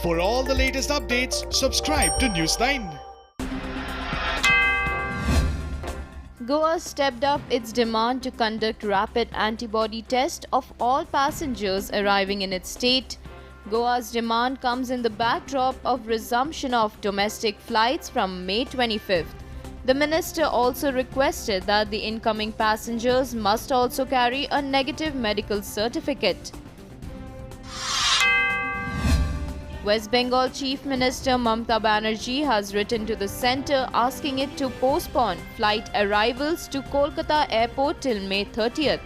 For all the latest updates, subscribe to Newsline. Goa stepped up its demand to conduct rapid antibody test of all passengers arriving in its state. Goa's demand comes in the backdrop of resumption of domestic flights from May 25th. The minister also requested that the incoming passengers must also carry a negative medical certificate. West Bengal Chief Minister Mamata Banerjee has written to the centre asking it to postpone flight arrivals to Kolkata airport till May 30th.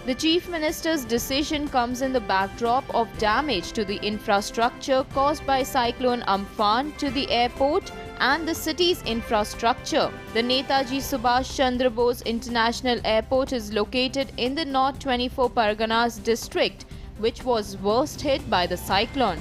The Chief Minister's decision comes in the backdrop of damage to the infrastructure caused by Cyclone Amphan to the airport and the city's infrastructure. The Netaji Subhash Chandra Bose International Airport is located in the North 24 Parganas district, which was worst hit by the cyclone.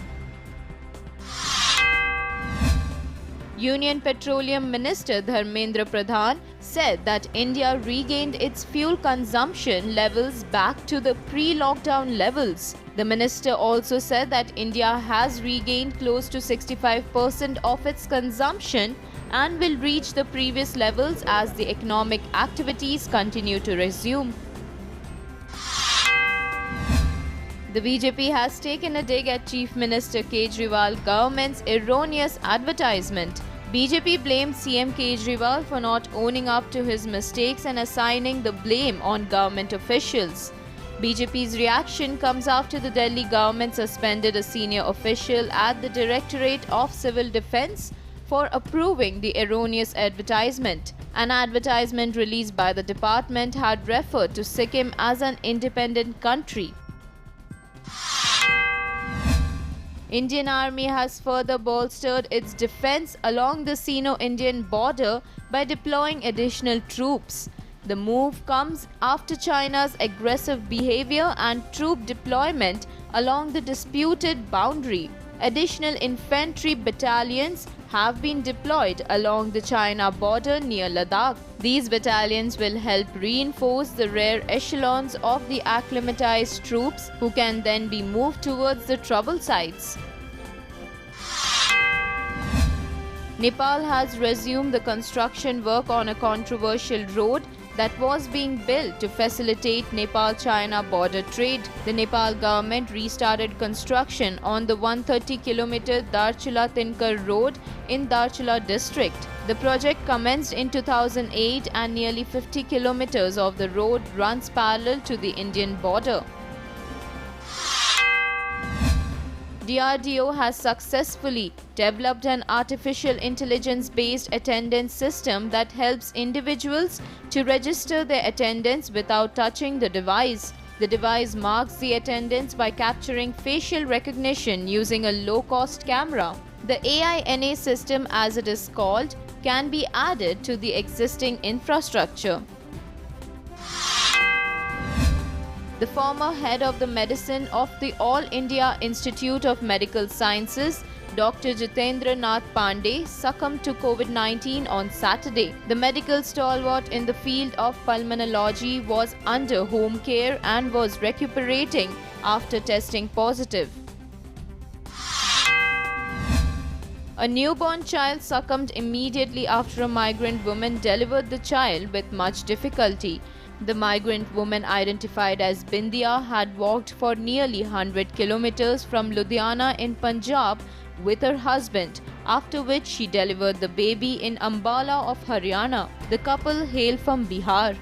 Union Petroleum Minister Dharmendra Pradhan said that India regained its fuel consumption levels back to the pre-lockdown levels. The minister also said that India has regained close to 65% of its consumption and will reach the previous levels as the economic activities continue to resume. The BJP has taken a dig at Chief Minister Kejriwal government's erroneous advertisement. BJP blamed CM Kejriwal for not owning up to his mistakes and assigning the blame on government officials. BJP's reaction comes after the Delhi government suspended a senior official at the Directorate of Civil Defence for approving the erroneous advertisement. An advertisement released by the department had referred to Sikkim as an independent country. Indian Army has further bolstered its defense along the Sino-Indian border by deploying additional troops. The move comes after China's aggressive behavior and troop deployment along the disputed boundary. Additional infantry battalions have been deployed along the China border near Ladakh. These battalions will help reinforce the rear echelons of the acclimatized troops who can then be moved towards the trouble sites. Nepal has resumed the construction work on a controversial road that was being built to facilitate Nepal-China border trade. The Nepal government restarted construction on the 130-kilometer Darchula-Tinkar road in Darchula district. The project commenced in 2008 and nearly 50 kilometers of the road runs parallel to the Indian border. DRDO has successfully developed an artificial intelligence-based attendance system that helps individuals to register their attendance without touching the device. The device marks the attendance by capturing facial recognition using a low-cost camera. The AINA system, as it is called, can be added to the existing infrastructure. The former head of the medicine of the All India Institute of Medical Sciences, Dr. Jitendra Nath Pandey, succumbed to COVID-19 on Saturday. The medical stalwart in the field of pulmonology was under home care and was recuperating after testing positive. A newborn child succumbed immediately after a migrant woman delivered the child with much difficulty. The migrant woman, identified as Bindia, had walked for nearly 100 kilometers from Ludhiana in Punjab with her husband, after which she delivered the baby in Ambala of Haryana. The couple hail from Bihar.